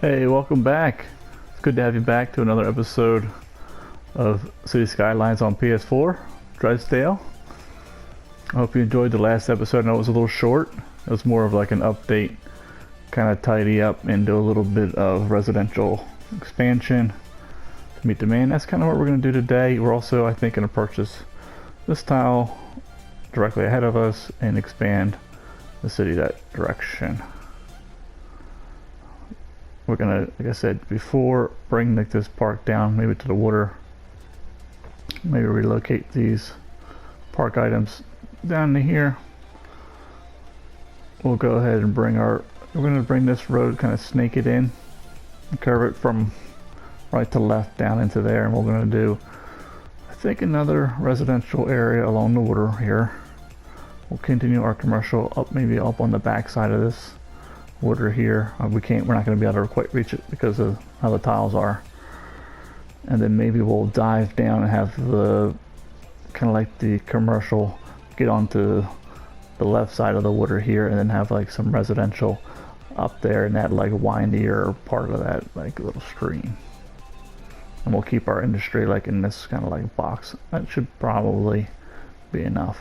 Hey, welcome back. It's good to have you back to another episode of City Skylines on PS4, Dresdale. I hope you enjoyed the last episode. I know it was a little short. It was more of like an update, kind of tidy up and do a little bit of residential expansion to meet demand. That's kind of what we're going to do today. We're also, I think, going to purchase this tile directly ahead of us and expand the city that direction. We're gonna, like I said before, bring this park down, maybe to the water. Maybe relocate these park items down to here. We'll go ahead and we're gonna bring this road, kind of snake it in, curve it from right to left down into there, and we're gonna do, I think, another residential area along the water here. We'll continue our commercial up, maybe up on the back side of this water here. We're not going to be able to quite reach it because of how the tiles are. And then maybe we'll dive down and have the kind of like the commercial get onto the left side of the water here, and then have like some residential up there in that like windier part of that like little stream. And we'll keep our industry like in this kind of like box. That should probably be enough.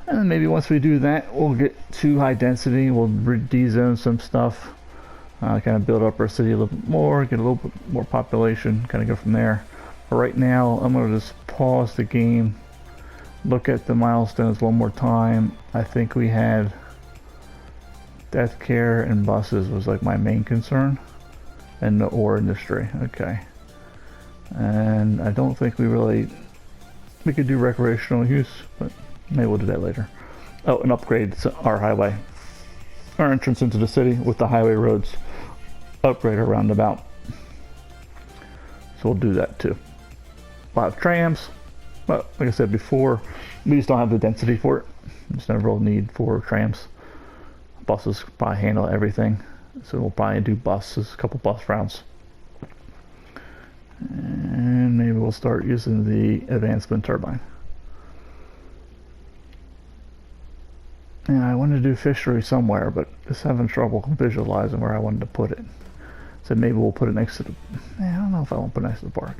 And then maybe once we do that, we'll get to high density. We'll de-zone some stuff, kind of build up our city a little bit more, get a little bit more population, kind of go from there. But right now, I'm going to just pause the game, look at the milestones one more time. I think we had Deathcare and buses was like my main concern, and the ore industry. Okay. And I don't think we could do recreational use, but maybe we'll do that later. Oh, and upgrade our highway, our entrance into the city with the highway roads. Upgrade our roundabout. So we'll do that too. A lot of trams, but like I said before, we just don't have the density for it. There's no real need for trams. Buses probably handle everything, so we'll probably do buses, a couple bus routes. And maybe we'll start using the advancement turbine. Yeah, I wanted to do fishery somewhere, but just having trouble visualizing where I wanted to put it. So maybe we'll put it next to the... I don't know if I want to put it next to the park.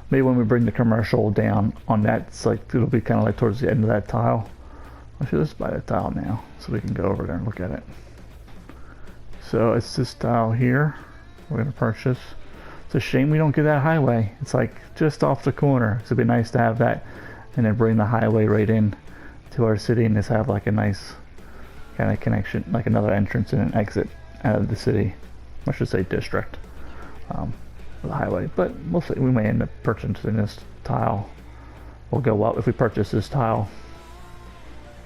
Maybe when we bring the commercial down on that, it's like, it'll be kind of like towards the end of that tile. Actually, let's buy that tile now so we can go over there and look at it. So it's this tile here we're going to purchase. It's a shame we don't get that highway. It's like just off the corner. So it'd be nice to have that and then bring the highway right in to our city and just have like a nice kind of connection, like another entrance and an exit out of the city. I should say district, with the highway. But we'll see. We may end up purchasing this tile. We'll go up if we purchase this tile.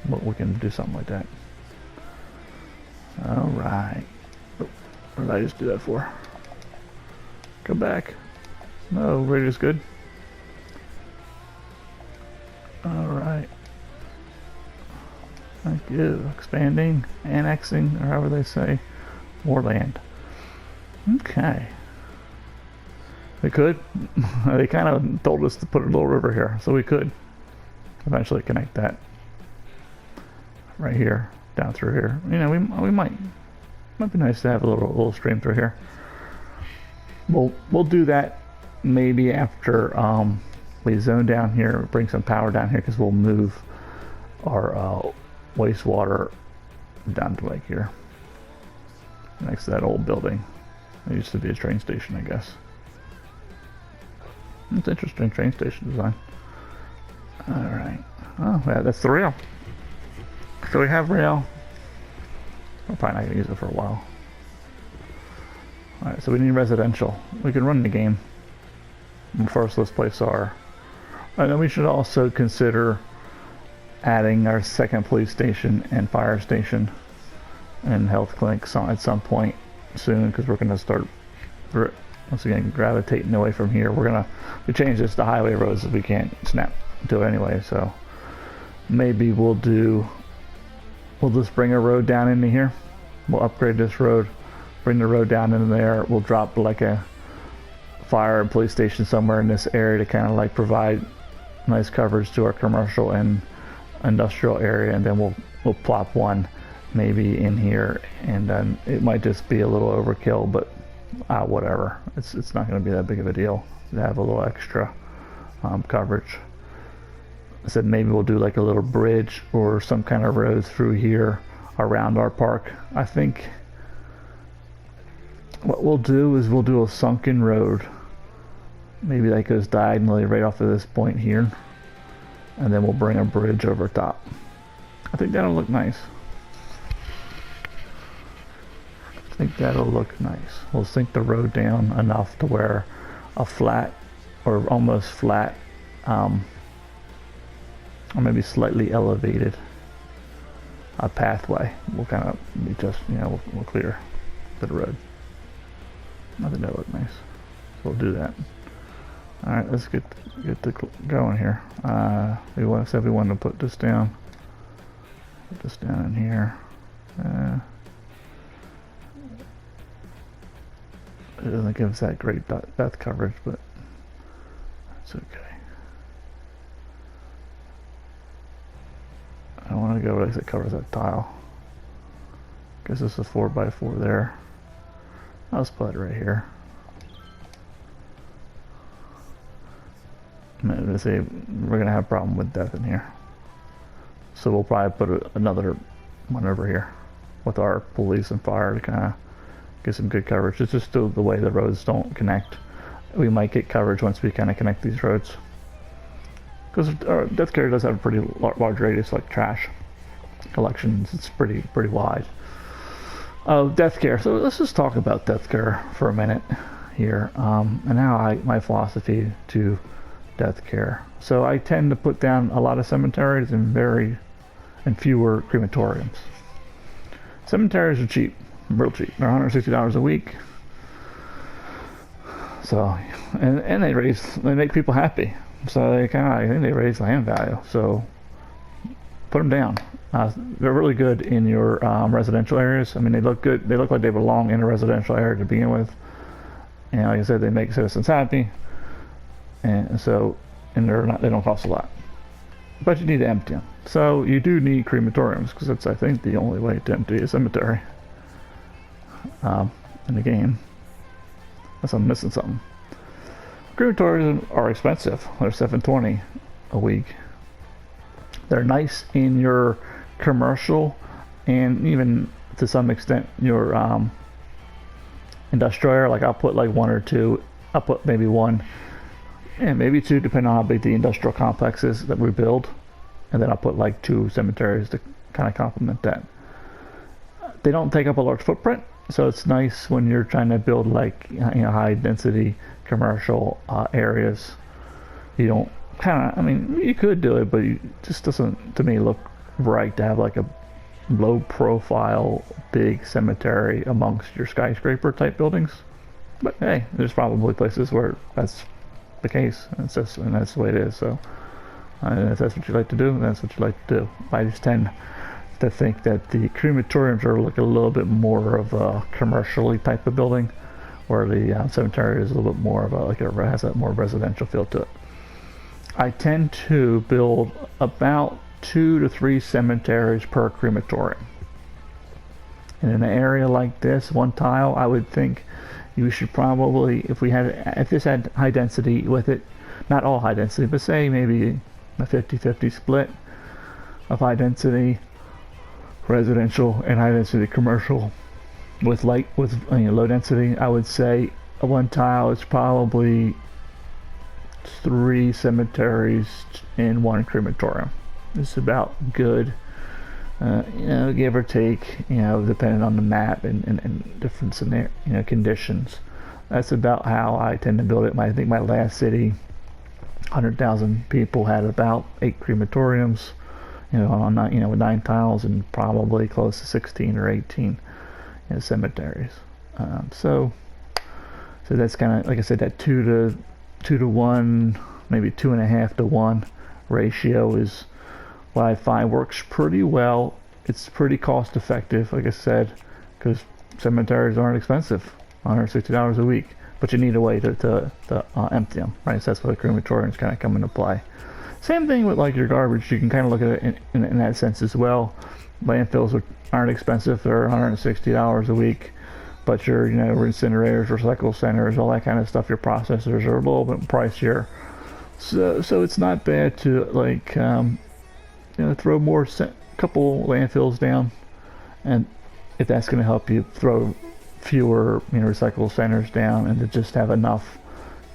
But we can do something like that. All right. Oh, what did I just do that for? Go back. No, radio's good. All right. Thank you. Expanding, annexing, or however they say, more land. Okay. We could. They kind of told us to put a little river here, so we could eventually connect that right here, down through here. You know, we might be nice to have a little stream through here. We'll do that maybe after we zone down here, bring some power down here, because we'll move our wastewater down to like here, next to that old building. It used to be a train station, I guess. It's interesting train station design. Alright. Oh, yeah, that's the rail. So we have rail. We're probably not going to use it for a while. Alright, so we need residential. We can run the game. First, let's place our... And then we should also consider adding our second police station and fire station and health clinic at some point soon, because we're going to start once again gravitating away from here. We change this to highway roads if we can't snap to it anyway, so maybe we'll just bring a road down into here. We'll upgrade this road, bring the road down into there. We'll drop like a fire and police station somewhere in this area to kind of like provide nice coverage to our commercial and industrial area, and then we'll plop one maybe in here, and then it might just be a little overkill, but whatever. It's not going to be that big of a deal to have a little extra coverage. I said maybe we'll do like a little bridge or some kind of road through here around our park. I think what we'll do is we'll do a sunken road. Maybe that goes diagonally right off of this point here, and then we'll bring a bridge over top. I think that'll look nice. I think that'll look nice. We'll sink the road down enough to where a flat or almost flat or maybe slightly elevated pathway will kind of be just, we'll clear the road. I think that'll look nice. So we'll do that. Alright, let's get to going here. We said we wanted to put this down. Put this down in here. It doesn't give us that great depth coverage, but it's okay. I want to go as it covers that tile. Guess this is a 4x4 there. I'll just put it right here. I'm going to say we're going to have a problem with depth in here. So we'll probably put another one over here with our police and fire to kind of get some good coverage. It's just the way the roads don't connect. We might get coverage once we kind of connect these roads. Because Deathcare does have a pretty large radius, like trash collections. It's pretty wide. Deathcare. So let's just talk about Deathcare for a minute here. And now my philosophy to Deathcare. So I tend to put down a lot of cemeteries and fewer crematoriums. Cemeteries are cheap, real cheap. They're $160 a week. So, and they make people happy. So I think they raise land value. So put them down. They're really good in your residential areas. I mean, they look good. They look like they belong in a residential area to begin with. And like I said, they make citizens happy. And so, they don't cost a lot. But you need to empty them. So you do need crematoriums, because that's, I think, the only way to empty a cemetery in the game. Unless I'm missing something. Crematoriums are expensive. They're $720 a week. They're nice in your commercial and even to some extent your industrial area. Like I'll put like one or two. I'll put maybe one and maybe two, depending on how big the industrial complex is that we build. And then I'll put like 2 cemeteries to kind of complement that. They don't take up a large footprint, so it's nice when you're trying to build like high density commercial areas. You don't I mean, you could do it, but it just doesn't, to me, look right to have like a low profile big cemetery amongst your skyscraper type buildings. But hey, there's probably places where that's the case, and that's the way it is. So if that's what you like to do, that's what you like to do. I just tend to think that the crematoriums are like a little bit more of a commercially type of building, where the cemetery is a little bit more of has that more residential feel to it. I tend to build about 2 to 3 cemeteries per crematorium. And in an area like this, one tile, I would think you should probably, if this had high density with it, not all high density, but say maybe a 50-50 split of high density residential and high density commercial with low density, I would say one tile is probably 3 cemeteries and 1 crematorium. It's about good, give or take, depending on the map and different scenario, conditions. That's about how I tend to build it. I think my last city, 100,000 people, had about 8 crematoriums, with 9 tiles and probably close to 16 or 18 cemeteries. So that's kind of, like I said, that 2 to 1, maybe 2.5 to 1 ratio is what I find works pretty well. It's pretty cost effective, like I said, because cemeteries aren't expensive, $160 a week, but you need a way to empty them, right? So that's why the crematoriums kind of come into play. Same thing with like your garbage. You can kind of look at it in that sense as well. landfills aren't expensive. They're $160 a week. But your, incinerators, recycle centers, all that kind of stuff, your processors are a little bit pricier. So it's not bad to like, throw couple landfills down, and if that's going to help you throw fewer, recycle centers down, and to just have enough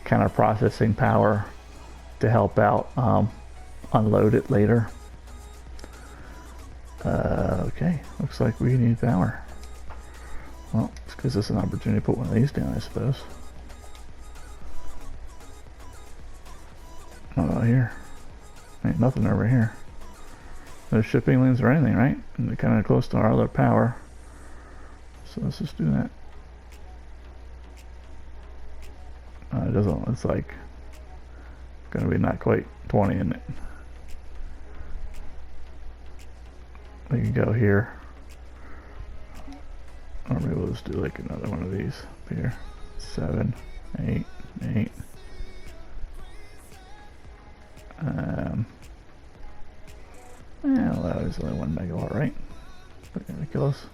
kind of processing power to help out unload it later. Okay, looks like we need power. Well, this gives us an opportunity to put one of these down, I suppose. What about here? Ain't nothing over here. No shipping lanes or anything, right? And they're kind of close to our other power. So let's just do that. It doesn't, it's like gonna be not quite 20 in it. We can go here. Or maybe we'll just do like another one of these up here. 7, 8, 8. Yeah, well, that was only 1 megawatt, right? Ridiculous.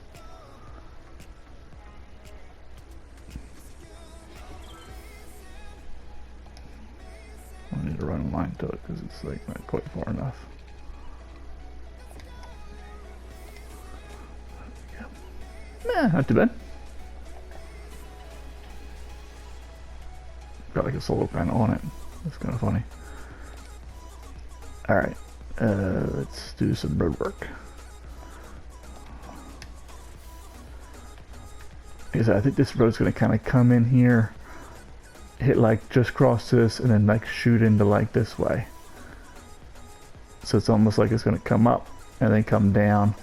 I need to run a line to it because it's like not quite far enough. Nah, not too bad. Got like a solar panel on it. That's kind of funny. Alright, let's do some road work. Like I said, I think this road's going to kind of come in here, hit like just cross this, and then like shoot into like this way. So it's almost like it's going to come up and then come down,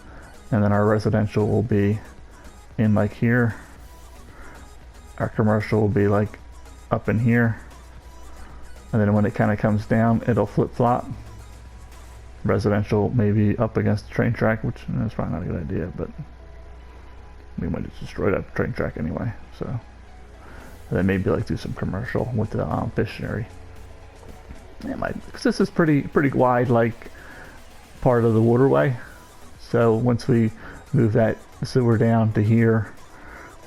and then our residential will be in like here. Our commercial will be like up in here, and then when it kind of comes down, it'll flip-flop. Residential maybe up against the train track, which is probably not a good idea, but we might just destroy that train track anyway. So and then maybe like do some commercial with the fishery. Yeah, because this is pretty wide, like part of the waterway. So once we move that sewer down to here,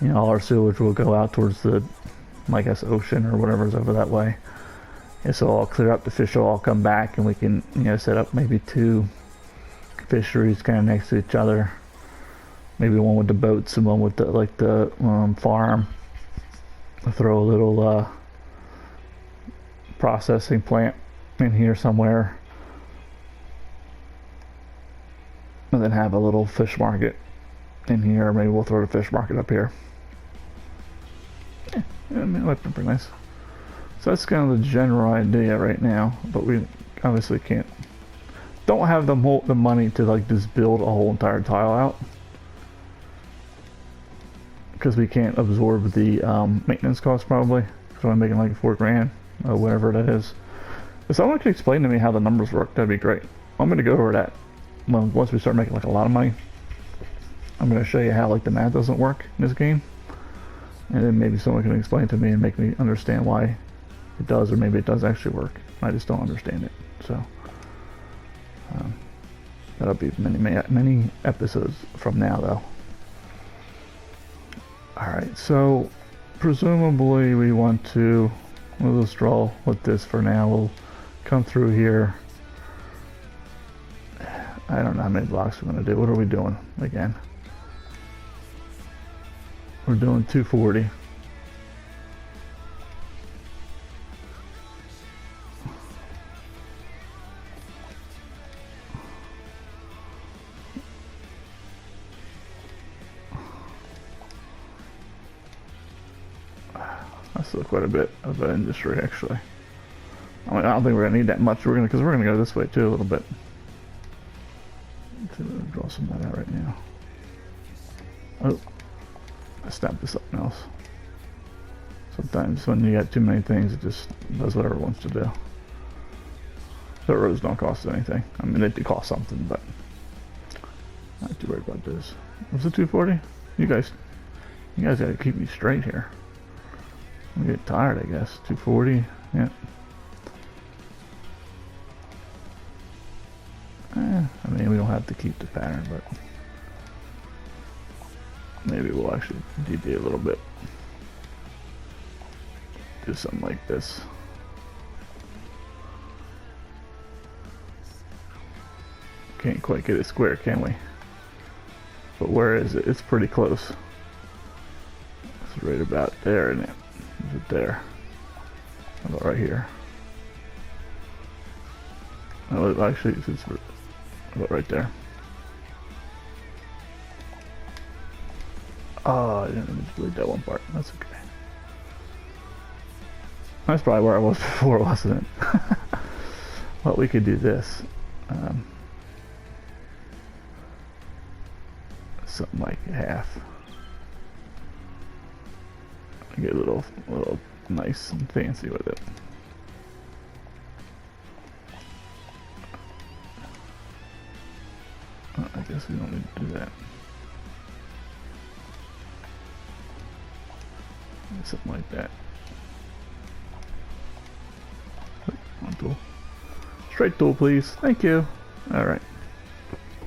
all our sewage will go out towards the, I guess, ocean or whatever's over that way. And so I'll clear up, the fish will all come back, and we can, set up maybe 2 fisheries kind of next to each other. Maybe one with the boats and one with the farm. I'll throw a little processing plant in here somewhere, and then have a little fish market in here. Maybe we'll throw the fish market up here. Yeah, it might be pretty nice. So that's kind of the general idea right now, but we obviously don't have the money to like just build a whole entire tile out, because we can't absorb the maintenance costs probably. So I'm making like $4,000 or whatever that is. If someone could explain to me how the numbers work, that'd be great. I'm gonna go over that once we start making like a lot of money. I'm gonna show you how like the math doesn't work in this game, and then maybe someone can explain to me and make me understand why it does, or maybe it does actually work. I just don't understand it. So that'll be many episodes from now, though. All right, so presumably we want to. We'll just draw with this for now. We'll come through here. I don't know how many blocks we're gonna do. What are we doing again? We're doing 240. That's still quite a bit of an industry, actually. I mean, I don't think we're gonna need that much. Because we're gonna go this way too a little bit. Let's draw some of that out right now. Oh, I snapped to something else. Sometimes when you got too many things, it just does whatever it wants to do. The roads don't cost anything. I mean, they do cost something, but not too worried about this. What's the 240? You guys gotta keep me straight here. I'm getting tired, I guess. 240, yeah. I mean, we don't have to keep the pattern, but Maybe we'll actually deviate a little bit. Do something like this. Can't quite get it square, can we? But where is it? It's pretty close. It's right about there, isn't it? Is it there? How about right here? Oh, actually, it's about right there. Oh, I didn't delete that one part. That's okay. That's probably where I was before, wasn't it? Well, we could do this. Something like half. Get a little nice and fancy with it. I guess we don't need to do that. Something like that. One tool. Straight tool, please. Thank you. Alright.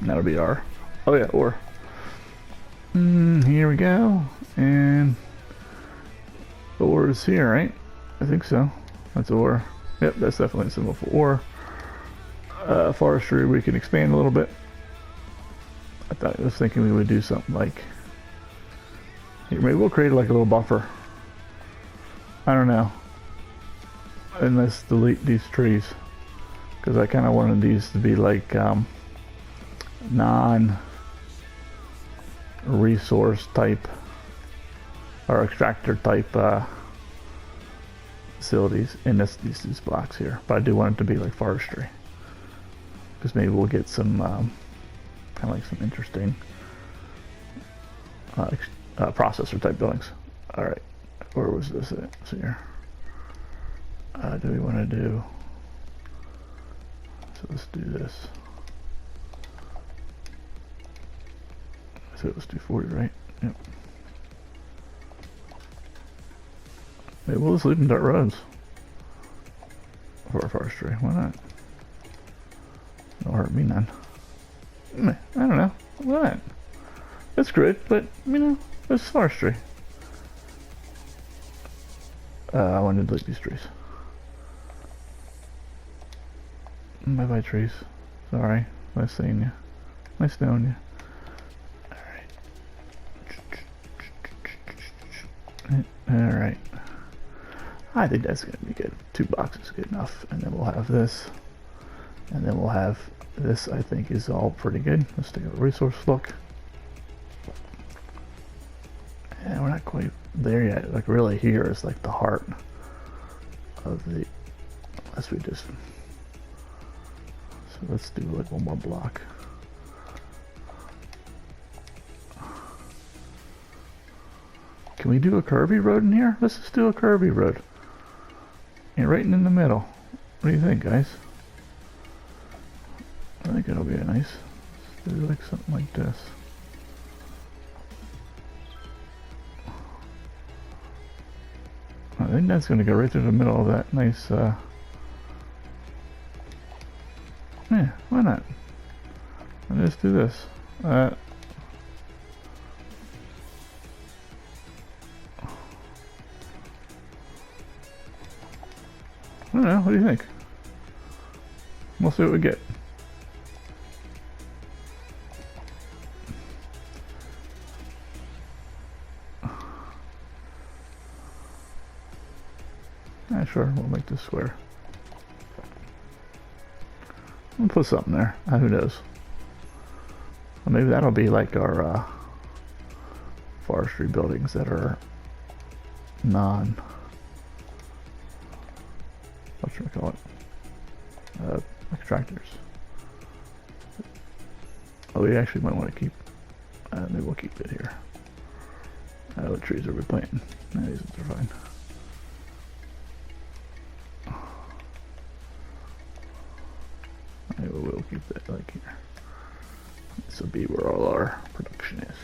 That'll be our... Oh yeah, ore. Here we go. And... ore is here, right? I think so. That's ore. Yep, that's definitely a symbol for ore. Forestry, we can expand a little bit. I was thinking we would do something like... Here, maybe we'll create like a little buffer. I don't know. And let's delete these trees. Because I kind of wanted these to be like non-resource type or extractor type facilities in these blocks here. But I do want it to be like forestry. Because maybe we'll get some kind of like some interesting processor type buildings. Alright. Where was this at? So here. Do we want to do... So let's do this. So let's do 40, right? Yep. Maybe we'll just leave them dirt roads. For forestry. Why not? Don't hurt me none. I don't know. Why not? It's good, but, you know, it's forestry. I want to delete these trees. Bye bye trees. Sorry. Nice seeing you. Nice knowing you. Alright. Alright. I think that's going to be good. 2 boxes good enough. And then we'll have this. And then we'll have this, I think, is all pretty good. Let's take a resource look. And we're not quite there yet. Like really here is like the heart of the... Unless we just... So let's do like one more block. Can we do a curvy road in here? Let's just do a curvy road. And right in the middle. What do you think, guys? I think it'll be nice. Let's do like something like this. I think that's going to go right through the middle of that nice, yeah, why not? Let's just do this. I don't know, what do you think? We'll see what we get. Yeah, sure, we'll make this square. We'll put something there. Who knows? Well, maybe that'll be like our forestry buildings that are non... What should we call it? Extractors. Oh, we actually might want to keep... maybe we'll keep it here. What trees are we planting? No, these ones are fine. Maybe we'll keep that like here. This will be where all our production is.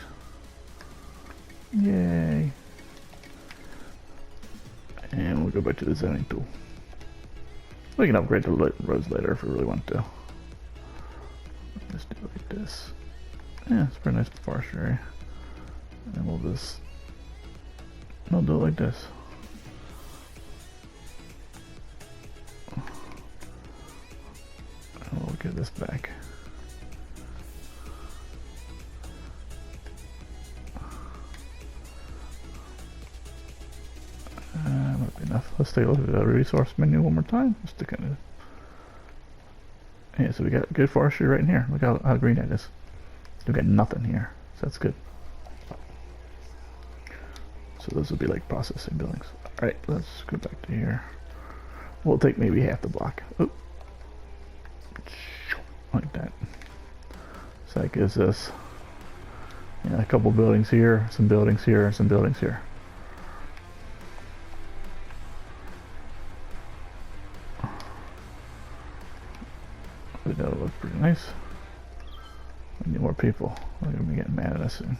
Yay! And we'll go back to the zoning tool. We can upgrade the roads later if we really want to. Just do it like this. Yeah, it's a pretty nice forestry area. And we'll do it like this. And we'll get this back. Might be enough. Let's take a look at the resource menu one more time, just to kind of. Yeah, so we got good forestry right in here. Look how green that is. We got nothing here, so that's good. So those will be like processing buildings. All right, let's go back to here. We'll take maybe half the block. Oop. Like that. So that gives us, you know, a couple buildings here, some buildings here, and some buildings here. That'll look pretty nice. We need more people. They're gonna be getting mad at us soon.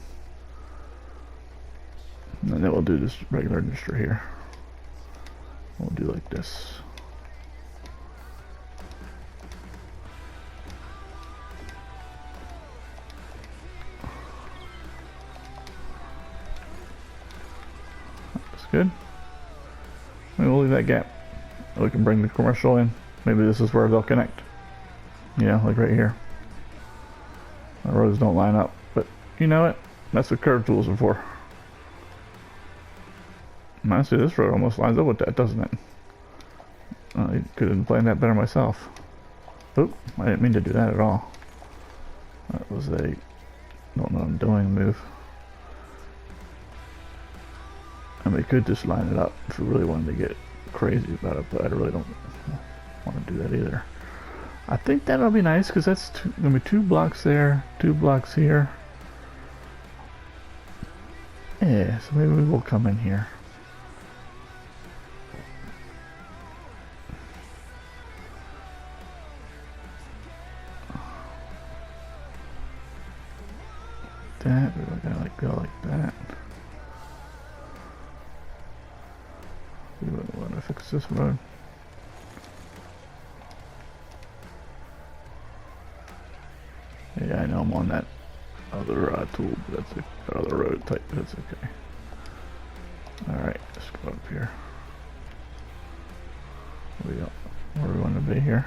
And then we'll do this regular industry here. We'll do like this. That's good. Maybe we'll leave that gap. We can bring the commercial in. Maybe this is where they'll connect. Yeah, like right here. The roads don't line up, but you know what? That's what curve tools are for. Honestly, this road almost lines up with that, doesn't it? I could have planned that better myself. Oop, I didn't mean to do that at all. That was a don't know what I'm doing move. And we could just line it up if we really wanted to get crazy about it, but I really don't want to do that either. I think that'll be nice because that's gonna be 2 blocks there, 2 blocks here. Yeah, so maybe we will come in here. That we're gonna like go like that. We wouldn't want to fix this road. Yeah, I know I'm on that other tool, but that's that other road type, but that's okay. Alright, let's go up here. Where do we want to be here?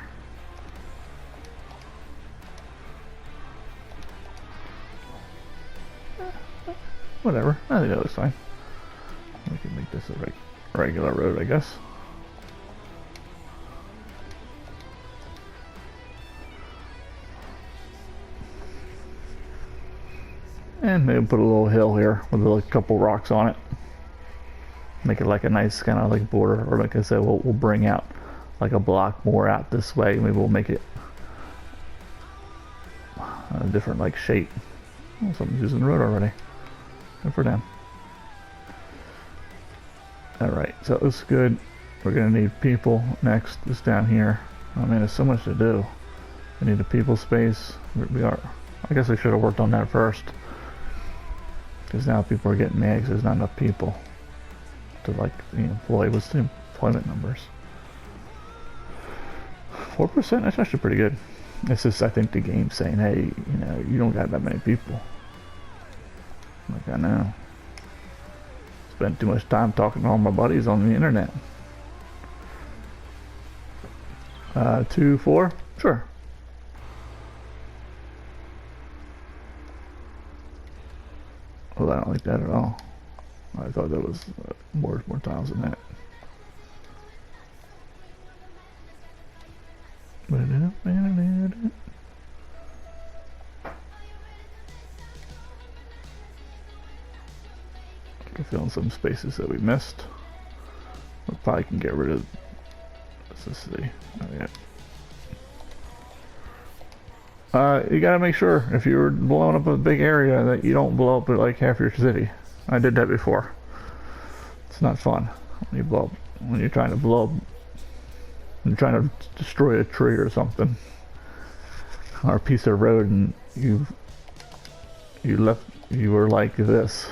Whatever, I think that looks fine. We can make this a regular road, I guess. And maybe put a little hill here with a couple rocks on it. Make it like a nice kind of like border, or like I said, we'll bring out like a block more out this way. Maybe we'll make it a different like shape. Oh, someone's using the road already. Good for them. Alright, so it looks good. We're gonna need people next, just down here. Oh man, there's so much to do. We need a people space. I guess I should have worked on that first. Because now people are getting mad because there's not enough people to like employ. What's the employment numbers? 4%? That's actually pretty good. It's just, I think the game's saying, hey, you don't got that many people. Like, I know. Spent too much time talking to all my buddies on the internet. 2, 4? Sure. Well, I don't like that at all. I thought that was more tiles than that. I can fill in some spaces that we missed. We probably can get rid of. Let's just see. Oh, yeah. You gotta make sure if you're blowing up a big area that you don't blow up like half your city. I did that before. It's not fun when you're trying to blow up. You're trying to destroy a tree or something, or a piece of road, and you were like this,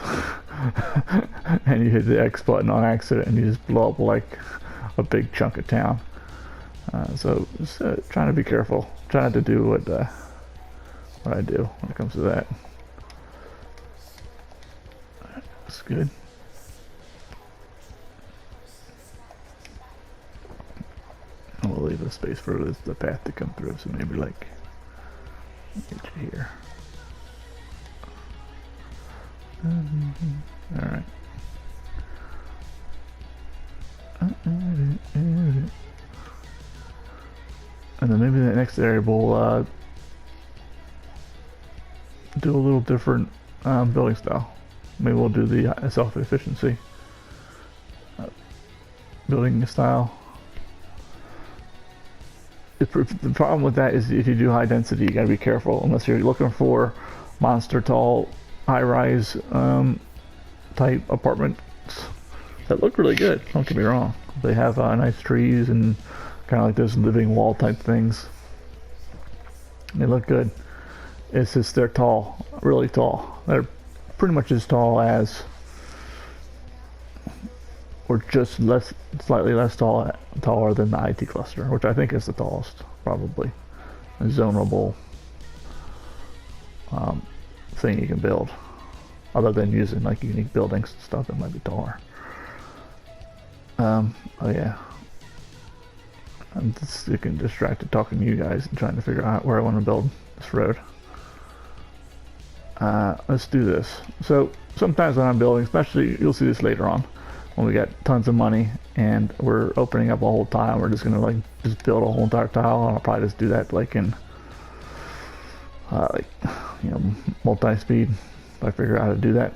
and you hit the X button on accident, and you just blow up like a big chunk of town. So just trying to be careful. Try not to do what I do when it comes to that. good. And we'll leave a space for the path to come through, so maybe like get you here. Alright. And then maybe the next area we'll do a little different building style. Maybe we'll do the self-efficiency building style. The problem with that is if you do high density, you gotta be careful, unless you're looking for monster tall, high-rise type apartments that look really good. Don't get me wrong; they have nice trees and kind of like those living wall type things. They look good. It's just they're tall, really tall. They're pretty much as tall as, or just slightly less taller than the IT cluster, which I think is the tallest, probably. A zonable thing you can build, other than using like unique buildings and stuff that might be taller. Oh yeah, I'm just getting distracted talking to you guys and trying to figure out where I want to build this road. Let's do this. So sometimes when I'm building, especially you'll see this later on, when we got tons of money and we're opening up a whole tile, we're just gonna like just build a whole entire tile, and I'll probably just do that like in like, you know, multi-speed if I figure out how to do that,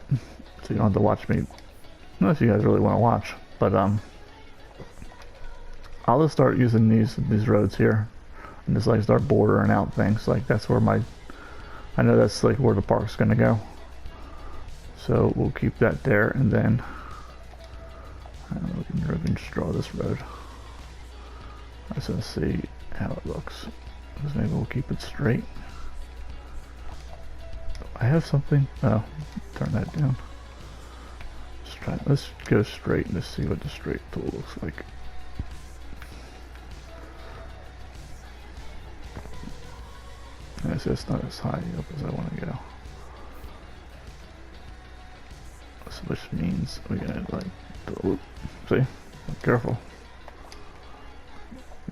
so you don't have to watch me unless you guys really want to watch. But I'll just start using these roads here and just like start bordering out things. Like that's where I know that's like where the park's gonna go, so we'll keep that there, and then we can just draw this road. I just want to see how it looks, because maybe we'll keep it straight. I have something. Oh, turn that down. Let's go straight and just see what the straight tool looks like. It's just not as high up as I want to go. So which means we're gonna like do, see? Be careful.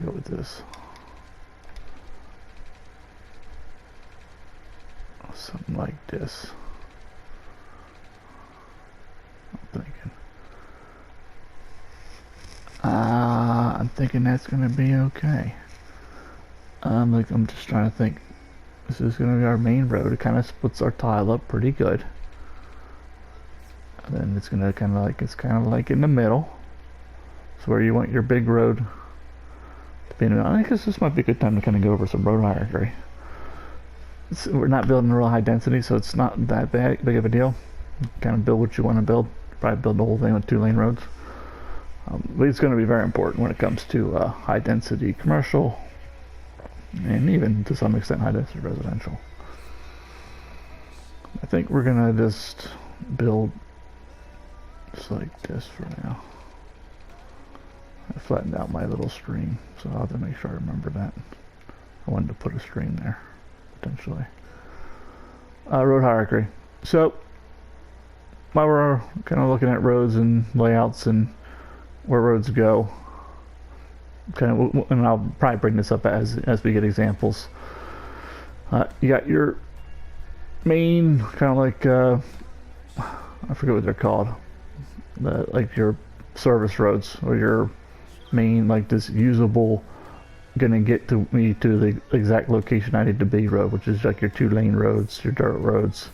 Go with this. Something like this. I'm thinking that's gonna be okay. I'm just trying to think. This is gonna be our main road. It kind of splits our tile up pretty good. And then it's gonna kind of like in the middle. So where you want your big road to be in the middle. I guess this might be a good time to kind of go over some road hierarchy. We're not building real high density, so it's not that big of a deal. Kind of build what you want to build. Probably build the whole thing with 2-lane roads. But it's going to be very important when it comes to high density commercial, and even to some extent high density residential. I think we're going to just build just like this for now. I flattened out my little stream, so I'll have to make sure I remember that. I wanted to put a stream there, potentially. Road hierarchy. So, while we're kind of looking at roads and layouts and where roads go, kind of, and I'll probably bring this up as we get examples. You got your main kind of like I forget what they're called, like your service roads, or your main like this usable, gonna get to me to the exact location I need to be road, which is like your 2-lane roads, your dirt roads,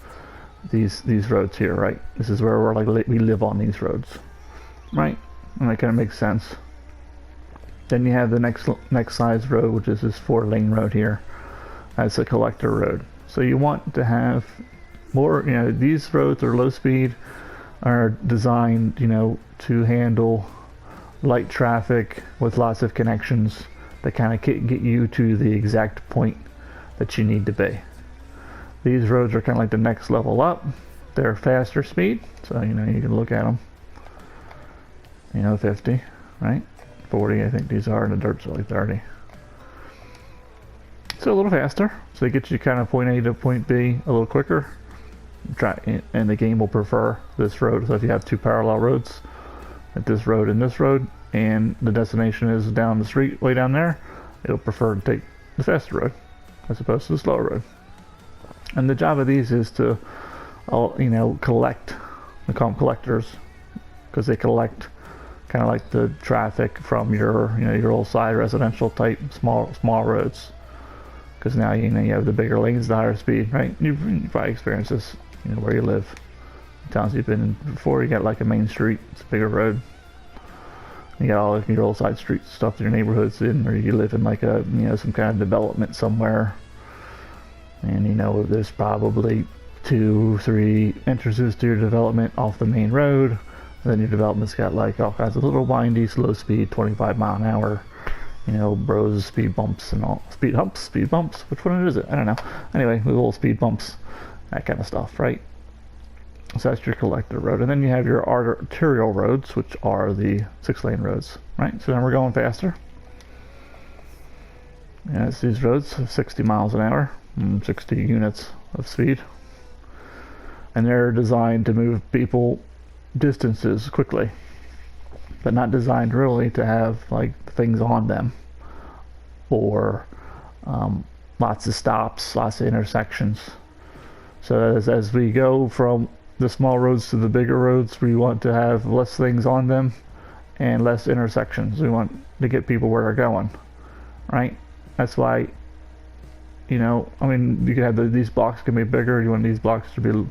these roads here, right? This is where we're like we live on these roads, right? And that kind of makes sense. Then you have the next size road, which is this 4-lane road here. That's a collector road. So you want to have more, you know, these roads are low speed, are designed, you know, to handle light traffic with lots of connections that kind of get you to the exact point that you need to be. These roads are kind of like the next level up. They're faster speed, so you know you can look at them. You know, 50, right? 40, I think these are, and the dirt's only 30. So a little faster, so they get you kind of point A to point B a little quicker. and the game will prefer this road. So if you have two parallel roads, like this road and this road, and the destination is down the street way down there, it'll prefer to take the faster road as opposed to the slower road. And the job of these is to, collect. We call them collectors because they collect kind of like the traffic from your old side residential type small roads. Because now you have the bigger lanes, the higher speed, right? You've probably experienced this, where you live. Towns you've been in before, you got like a main street, it's a bigger road. You got all your old side street stuff your neighborhood's in, or you live in like a some kind of development somewhere. And there's probably 2-3 entrances to your development off the main road. And then your development's got like all kinds of little windy, slow speed, 25 mile an hour, bros, speed bumps and all. Speed humps, speed bumps, which one is it? I don't know. Anyway, little speed bumps, that kind of stuff, right? So that's your collector road. And then you have your arterial roads, which are the 6-lane roads, right? So then we're going faster. And it's these roads, 60 miles an hour, 60 units of speed. And they're designed to move people distances quickly, but not designed really to have like things on them, or lots of stops, lots of intersections. So as we go from the small roads to the bigger roads, we want to have less things on them and less intersections. We want to get people where they're going, right? That's why, you could have these blocks can be bigger. You want these blocks to be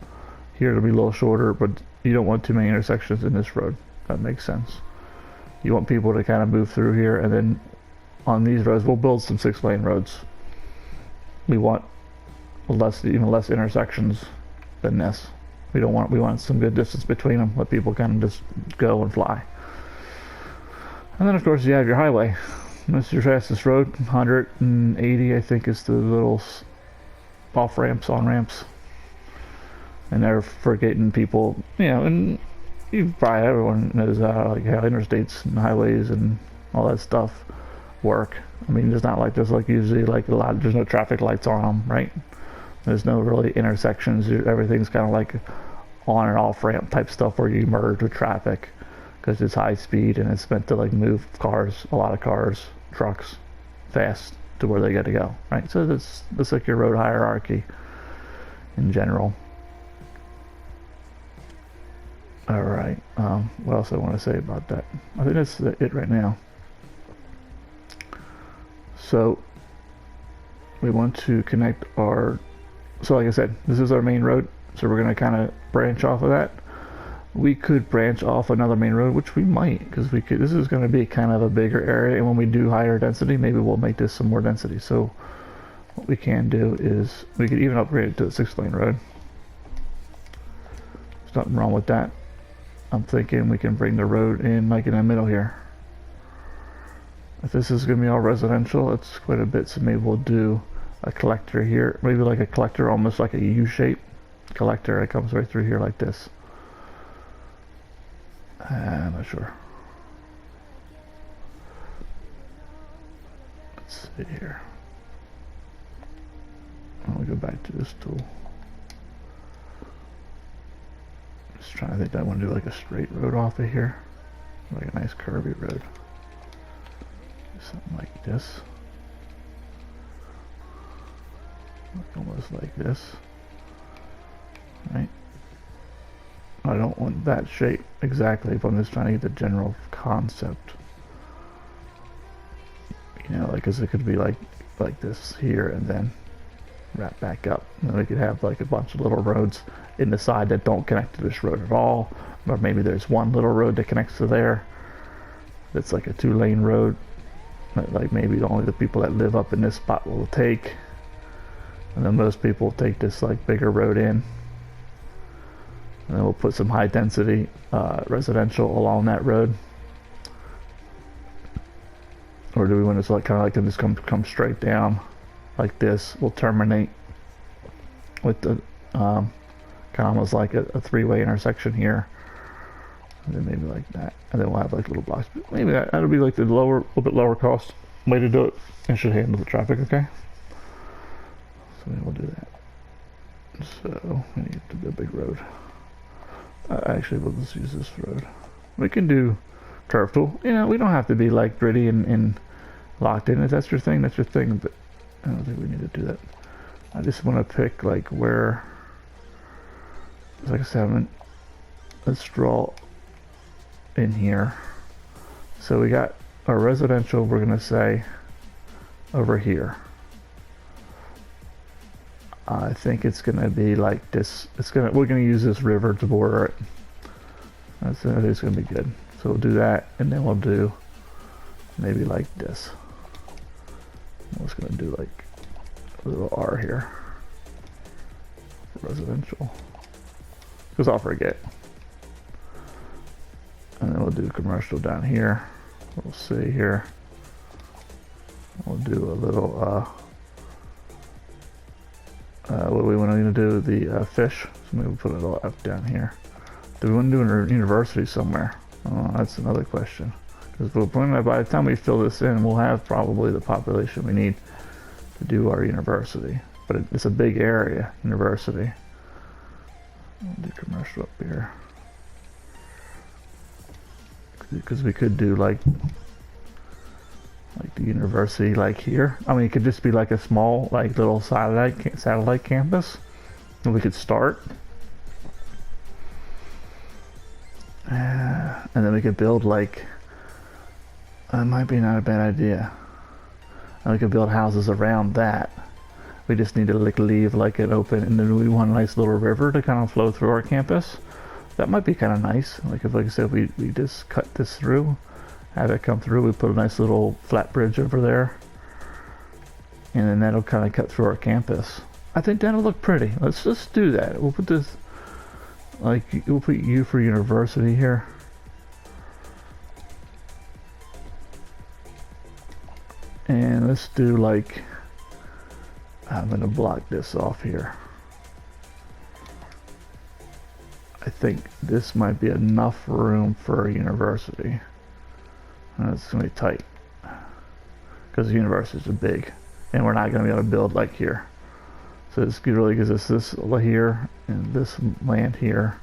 here to be a little shorter, but you don't want too many intersections in this road. That makes sense. You want people to kind of move through here, and then on these roads, we'll build some 6-lane roads. We want even less intersections than this. We want some good distance between them. Let people kind of just go and fly. And then of course you have your highway. This is your fastest road. 180, I think, is the little off ramps, on ramps. And they're for getting people, and everyone knows how interstates and highways and all that stuff work. I mean, there's usually there's no traffic lights on them, right? There's no really intersections. Everything's kind of like on and off ramp type stuff where you merge with traffic because it's high speed and it's meant to move a lot of cars, trucks, fast to where they got to go, right? So that's like your road hierarchy in general. All right. What else I want to say about that? I think that's it right now. So we want to connect so like I said, this is our main road. So we're going to kind of branch off of that. We could branch off another main road, which we might, because this is going to be kind of a bigger area. And when we do higher density, maybe we'll make this some more density. So what we can do is we could even upgrade it to a 6-lane road. There's nothing wrong with that. I'm thinking we can bring the road in like in the middle here. If this is going to be all residential, it's quite a bit, so maybe we'll do a collector here. Maybe like a collector, almost like a U-shape collector that comes right through here like this. I'm not sure. Let's see here. I'll go back to this tool. Just trying to think. I want to do like a straight road off of here, like a nice curvy road. Something like this. Almost like this. Right? I don't want that shape exactly, but I'm just trying to get the general concept. Cause it could be like this here and then wrap back up. And then we could have like a bunch of little roads in the side that don't connect to this road at all. Or maybe there's one little road that connects to there. That's like a 2-lane road. Like maybe only the people that live up in this spot will take. And then most people take this like bigger road in. And then we'll put some high density residential along that road. Or do we want to kind of like just come straight down like this? We'll terminate with the kind of almost like a 3-way intersection here. And then maybe like that. And then we'll have like little blocks. Maybe that'll be like the little bit lower cost way to do it. And should handle the traffic okay. So maybe we'll do that. So we need to do a big road. Actually, we'll just use this road. We can do turf tool. You know, we don't have to be like gritty and locked in. If that's your thing, that's your thing. But I don't think we need to do that. I just want to pick like where. Like I said, let's draw in here. So we got our residential. We're gonna say over here. I think it's gonna be like this. We're gonna use this river to border it. It's gonna be good. So we'll do that, and then we'll do maybe like this. I'm just gonna do like a little R here. Residential. Because I'll forget. And then we'll do commercial down here. We'll see here. We'll do a little what do we want to do? The fish. So maybe we'll put a little F down here. Do we want to do a university somewhere? Oh, that's another question. Because by the time we fill this in, we'll have probably the population we need to do our university. But it's a big area, university. We'll do commercial up here. Because we could do like the university like here. I mean, it could just be like a small, like little satellite campus, and we could start, and then we could build like. That might be not a bad idea. And we could build houses around that. We just need to like leave like it open, and then we want a nice little river to kind of flow through our campus. That might be kind of nice. Like if, like I said, we just cut this through. Have it come through, we put a nice little flat bridge over there, and then that'll kind of cut through our campus. I think that'll look pretty. Let's just do that. We'll put this, like, we'll put U for university here. And let's do like, I'm gonna block this off here. I think this might be enough room for a university. It's gonna be tight because the universities are big, and we're not gonna be able to build like here. So this really gives us this here and this land here.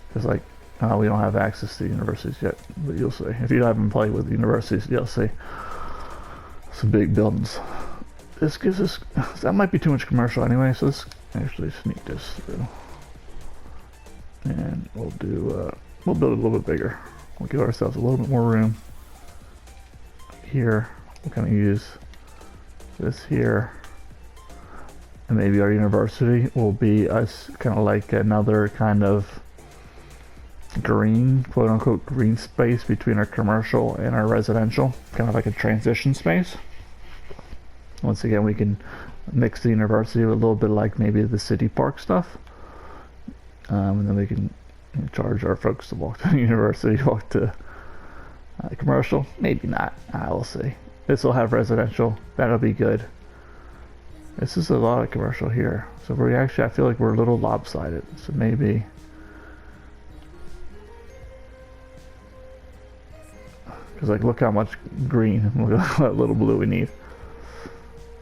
Because like we don't have access to universities yet, but you'll see. If you haven't played with universities, you'll see some big buildings. This gives us, that might be too much commercial anyway, so let's actually sneak this through. And we'll do, we'll build it a little bit bigger. We'll give ourselves a little bit more room. Here, we'll kind of use this here, and maybe our university will be us kind of like another kind of green, quote unquote, green space between our commercial and our residential, kind of like a transition space. Once again, we can mix the university with a little bit like maybe the city park stuff, and then we can charge our folks to walk to the university, walk to commercial. Maybe not. We'll see. This will have residential. That'll be good. This is a lot of commercial here. So we're actually, I feel like we're a little lopsided. So maybe. Because like, look how much green, look how little blue we need.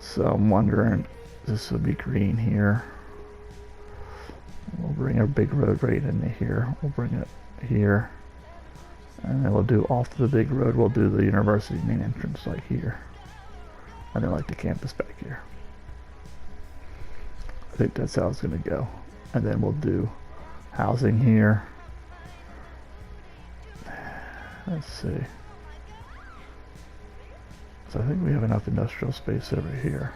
So I'm wondering, this would be green here. We'll bring our big road right into here. We'll bring it here. And then we'll do off the big road, we'll do the university main entrance like here. And then like the campus back here. I think that's how it's gonna go. And then we'll do housing here. Let's see. So I think we have enough industrial space over here.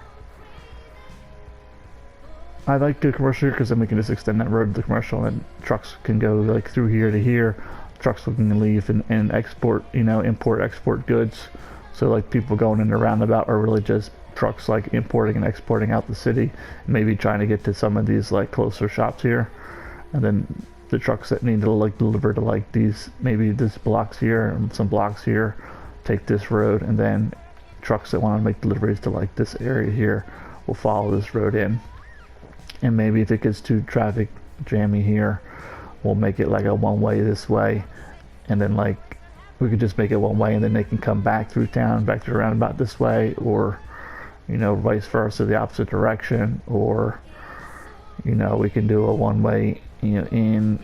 I like the commercial here because then we can just extend that road to the commercial, and trucks can go like through here to here. Trucks can leave and export, you know, import, export goods. So like people going in the roundabout are really just trucks like importing and exporting out the city, and maybe trying to get to some of these like closer shops here. And then the trucks that need to like deliver to like these, maybe this blocks here and some blocks here, take this road, and then trucks that want to make deliveries to like this area here will follow this road in. And maybe if it gets too traffic jammy here, we'll make it like a one-way this way, and then like we could just make it one way, and then they can come back through town, back to the roundabout this way, or you know, vice versa, the opposite direction, or you know, we can do a one-way, you know, in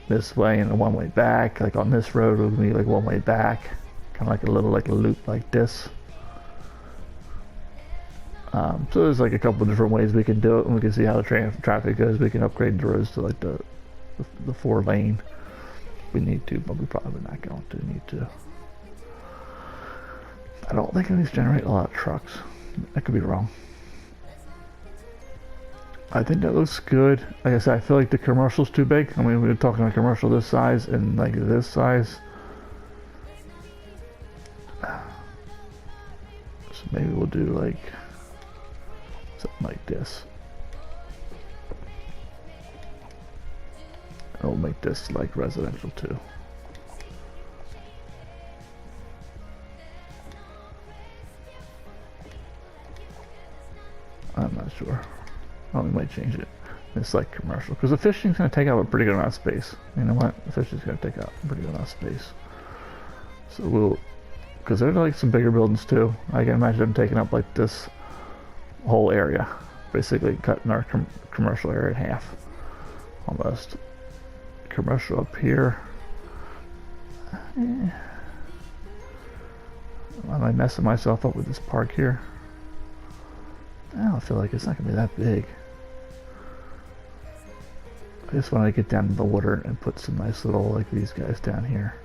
this way and a one-way back. Like on this road, it'll be like one-way back, kind of like a little like a loop like this. So there's like a couple different ways we can do it, and we can see how the traffic goes. We can upgrade the roads to like the 4-lane. We need to, but we probably not going to need to. I don't think these generate a lot of trucks. I could be wrong. I think that looks good. Like I said, I feel like the commercial's too big. I mean, we were talking about commercial this size and like this size. So maybe we'll do like something like this. And we'll make this like residential too. I'm not sure. Oh, we might change it. It's like commercial, because the fishing's going to take up a pretty good amount of space. You know what? The fishing's going to take up a pretty good amount of space. So we'll, because there's like some bigger buildings too. I can imagine them taking up like this whole area, basically cutting our commercial area in half, almost. Commercial up here. Am I messing myself up with this park here? I don't feel like it's not going to be that big. I just want to get down to the water and put some nice little, like these guys down here.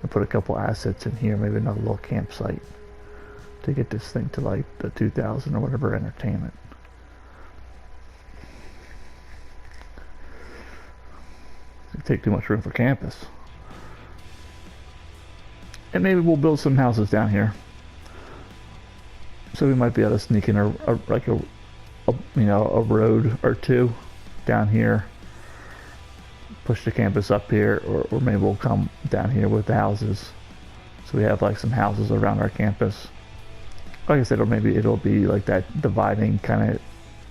And put a couple assets in here, maybe another little campsite. To get this thing to like the 2000 or whatever entertainment. It'd take too much room for campus. And maybe we'll build some houses down here. So we might be able to sneak in a you know, a road or two down here, push the campus up here, or maybe we'll come down here with the houses. So we have like some houses around our campus. Like I said, or maybe it'll be like that dividing kind of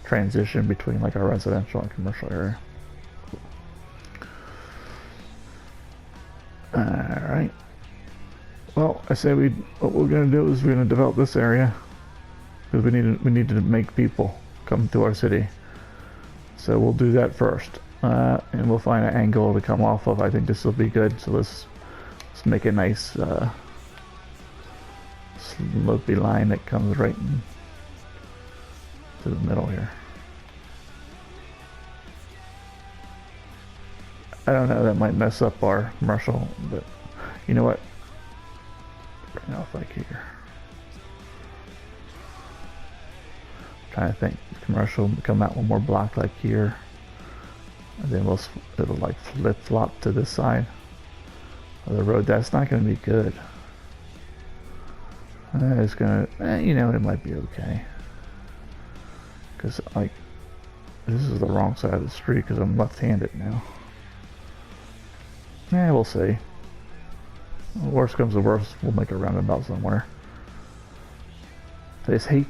transition between like our residential and commercial area. Alright. Well, I say what we're gonna do is we're gonna develop this area. Because we need to make people come to our city. So we'll do that first. And we'll find an angle to come off of. I think this will be good. So let's make a nice slopey line that comes right to the middle here. I don't know, that might mess up our commercial, but you know what? Bring it off like here. Trying to think, commercial come out one more block like here, and then it'll like flip flop to this side of the road. That's not going to be good. It's gonna, you know, it might be okay, because like this is the wrong side of the street because I'm left-handed now. Yeah, we'll see. Worst comes to worst, we'll make a roundabout somewhere. I just hate.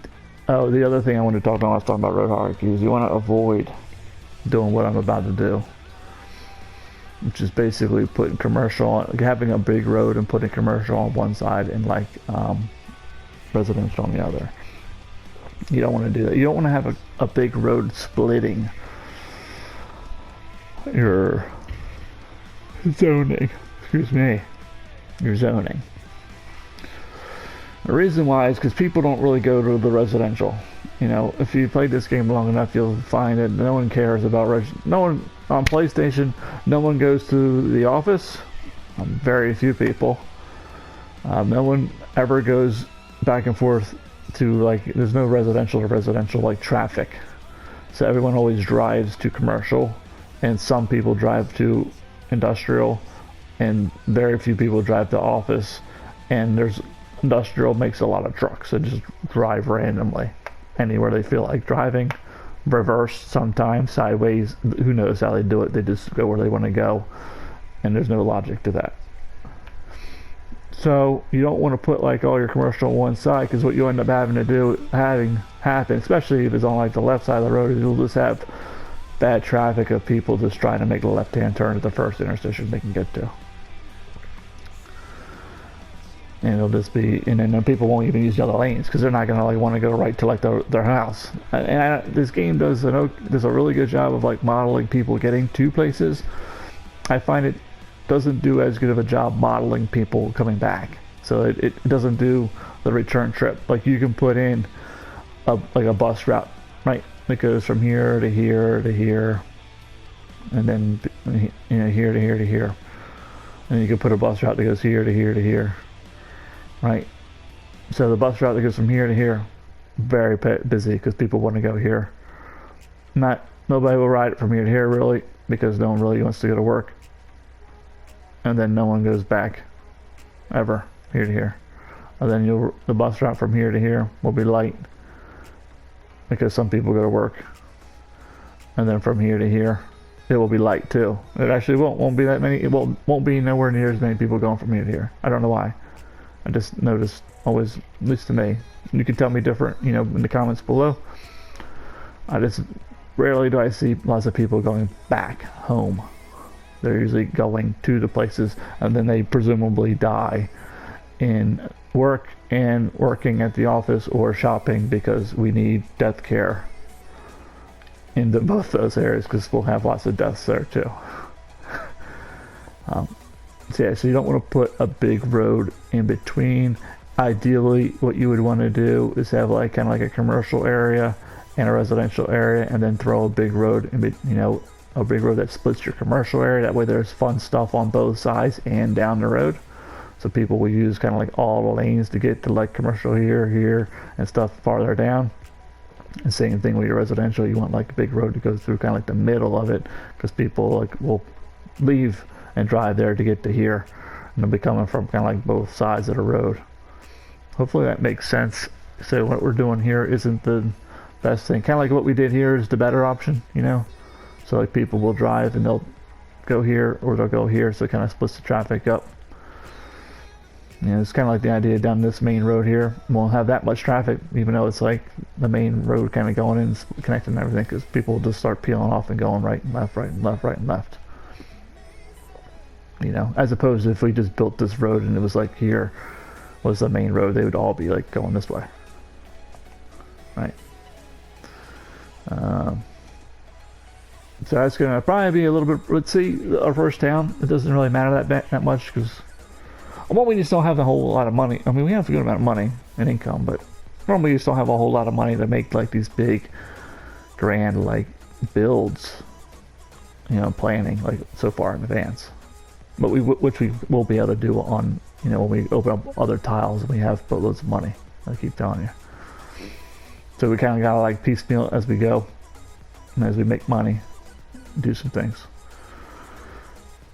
Oh, the other thing I wanted to talk about when I was talking about road hierarchy is you want to avoid doing what I'm about to do, which is basically putting commercial on, having a big road and putting commercial on one side and like residential on the other. You don't want to do that. You don't want to have a big road splitting your zoning. Excuse me. Your zoning. The reason why is because people don't really go to the residential. You know, if you played this game long enough, you'll find that no one cares about no one on PlayStation. No one goes to the office. Very few people. No one ever goes back and forth to like. There's no residential to residential like traffic. So everyone always drives to commercial, and some people drive to industrial, and very few people drive to office. And there's industrial makes a lot of trucks that just drive randomly anywhere they feel like driving, reverse sometimes, sideways, who knows how they do it. They just go where they want to go, and there's no logic to that. So you don't want to put like all your commercial on one side, because what you end up having to do, having happen, especially if it's on like the left side of the road, is you'll just have bad traffic of people just trying to make a left-hand turn at the first intersection they can get to. and it'll just be, and then people won't even use the other lanes because they're not gonna like want to go right to like their house. This game does a really good job of like modeling people getting to places. I find it doesn't do as good of a job modeling people coming back. So it doesn't do the return trip. Like you can put in like a bus route, right? That goes from here to here to here, and then here to here to here. And you can put a bus route that goes here to here to here, right? So the bus route that goes from here to here, very busy because people want to go here. Nobody will ride it from here to here really, because no one really wants to go to work. And then no one goes back ever here to here. And then the bus route from here to here will be light because some people go to work. And then from here to here, it will be light too. It actually won't be that many. It won't be nowhere near as many people going from here to here. I don't know why. I just noticed always, at least to me. You can tell me different, in the comments below. I just rarely do I see lots of people going back home. They're usually going to the places, and then they presumably die in work and working at the office or shopping, because we need death care in both those areas, because we'll have lots of deaths there too. So you don't want to put a big road in between. Ideally, what you would want to do is have like kind of like a commercial area and a residential area, and then throw a big road in, a big road that splits your commercial area. That way there's fun stuff on both sides and down the road. So people will use kind of like all the lanes to get to like commercial here, and stuff farther down. And same thing with your residential. You want like a big road to go through kind of like the middle of it, because people like will leave and drive there to get to here. And they'll be coming from kind of like both sides of the road. Hopefully that makes sense. So what we're doing here isn't the best thing. Kind of like what we did here is the better option, So like people will drive and they'll go here or they'll go here, so it kind of splits the traffic up. It's kind of like the idea down this main road here. We won't have that much traffic, even though it's like the main road kind of going in, connecting and everything, because people will just start peeling off and going right and left, right and left, right and left. As opposed to if we just built this road and it was like here was the main road, they would all be like going this way, right? So that's gonna probably be a little bit. Let's see, our first town. It doesn't really matter that much, because we just don't have a whole lot of money. I mean, we have a good amount of money and income, but normally we just don't have a whole lot of money to make like these big, grand like builds. Planning like so far in advance. But which we will be able to do on when we open up other tiles and we have boatloads of money. I keep telling you. So we kind of gotta like piecemeal as we go, and as we make money, do some things.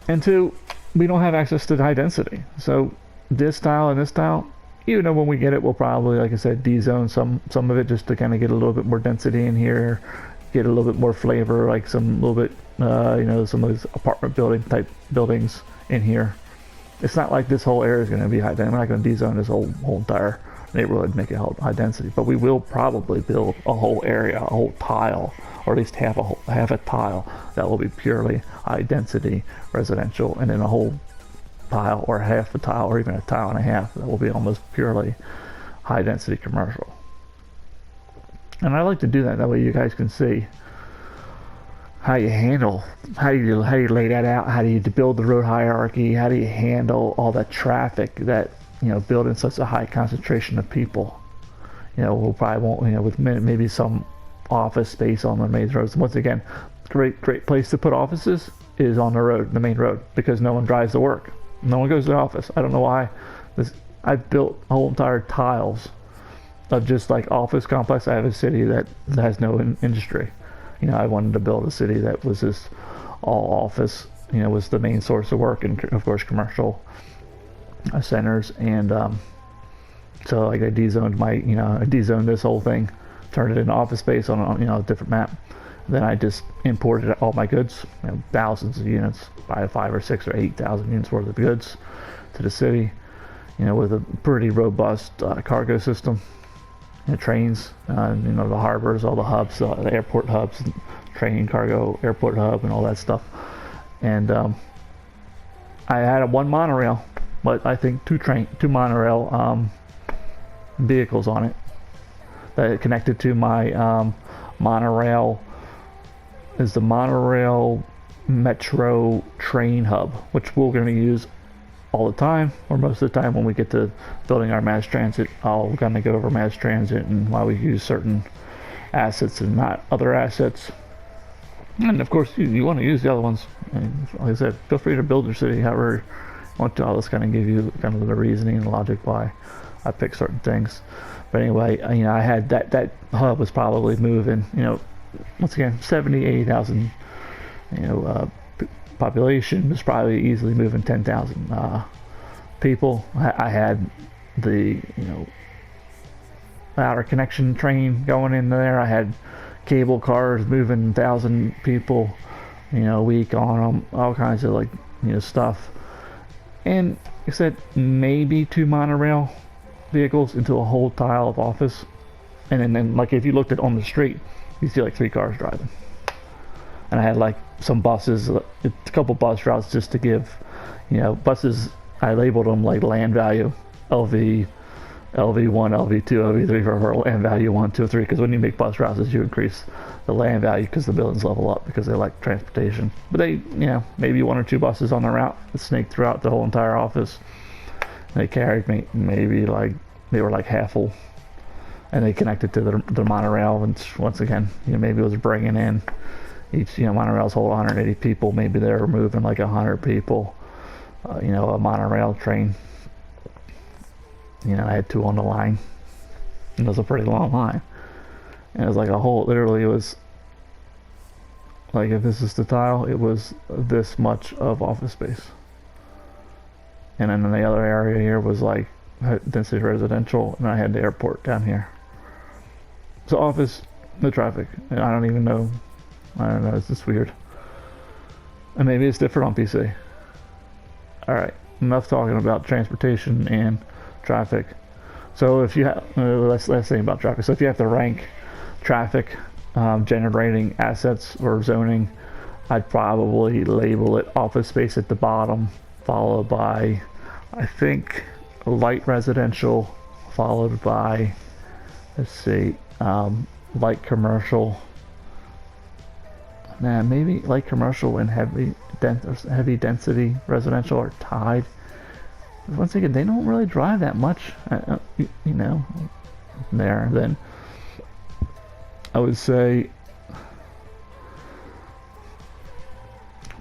And two, we don't have access to the high density. So this tile and this tile, even though when we get it, we'll probably, like I said, de-zone some of it just to kind of get a little bit more density in here, get a little bit more flavor, like some little bit, some of these apartment building type buildings in here. It's not like this whole area is going to be high density. We're not going to de-zone this whole entire neighborhood and make it high density, but we will probably build a whole area, a whole tile, or at least half a tile that will be purely high density residential, and then a whole tile or half a tile or even a tile and a half that will be almost purely high density commercial. And I like to do that way you guys can see how you lay that out, how do you build the road hierarchy, how do you handle all that traffic that build in such a high concentration of people. We'll probably won't, with maybe some office space on the main roads. Once again, great place to put offices is on the road, the main road, because no one drives to work. No one goes to the office. I don't know why. I've built whole entire tiles of just like office complex. I have a city that has no industry. I wanted to build a city that was just all office, was the main source of work, and of course commercial centers. And so like I de-zoned I de-zoned this whole thing, turned it into office space on a different map. Then I just imported all my goods, thousands of units, 5 or 6 or 8,000 units worth of goods to the city, with a pretty robust cargo system. Trains, the harbors, all the hubs, the airport hubs, train, cargo, airport hub, and all that stuff. And I had one monorail, but I think two monorail vehicles on it that are connected to my monorail. Is the monorail metro train hub, which we're going to use all the time, or most of the time when we get to building our mass transit. I'll kind of go over mass transit and why we use certain assets and not other assets. And of course, you want to use the other ones. And like I said, feel free to build your city however you want to. I'll just kind of give you kind of the reasoning and logic why I pick certain things. But anyway, I had that hub was probably moving, once again, 70, 80,000, population was probably easily moving 10,000 people. I had the, outer connection train going in there. I had cable cars moving 1,000 people, a week on them, all kinds of stuff. And like I said, maybe 2 monorail vehicles into a whole tile of office. And then like if you looked at on the street, you see 3 cars driving. And I had some buses, a couple bus routes just to give, buses, I labeled them like land value, LV, LV1, LV2, LV3 for land value 1, 2, 3, because when you make bus routes, you increase the land value because the buildings level up because they like transportation. But they, maybe 1 or 2 buses on the route that snake throughout the whole entire office. And they carried maybe they were half full. And they connected to the monorail, and once again, maybe it was bringing in each, monorails hold 180 people. Maybe they're moving 100 people. A monorail train. I had 2 on the line. And it was a pretty long line. And it was literally it was, if this is the tile, it was this much of office space. And then in the other area here was density residential, and I had the airport down here. So office, no traffic. And I don't know, it's just weird. And maybe it's different on PC. Alright, enough talking about transportation and traffic. So if you have, let's say about traffic. So if you have to rank traffic generating assets or zoning, I'd probably label it office space at the bottom, followed by, I think, light residential, followed by, let's see, light commercial. Maybe light commercial and heavy density residential are tied. Once again, they don't really drive that much, there. Then I would say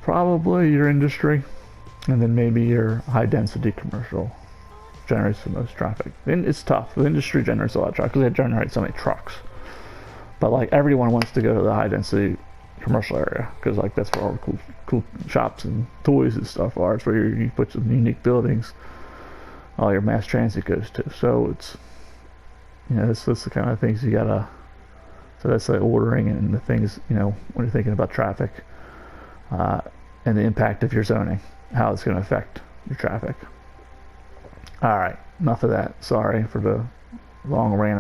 probably your industry, and then maybe your high density commercial generates the most traffic. And it's tough. The industry generates a lot of traffic because they generate so many trucks. But everyone wants to go to the high density commercial area because that's where all the cool shops and toys and stuff are. It's where you put some unique buildings. All your mass transit goes to. So it's, that's the kind of things you gotta. So that's the ordering and the things, when you're thinking about traffic, and the impact of your zoning, how it's going to affect your traffic. All right, enough of that. Sorry for the long rant.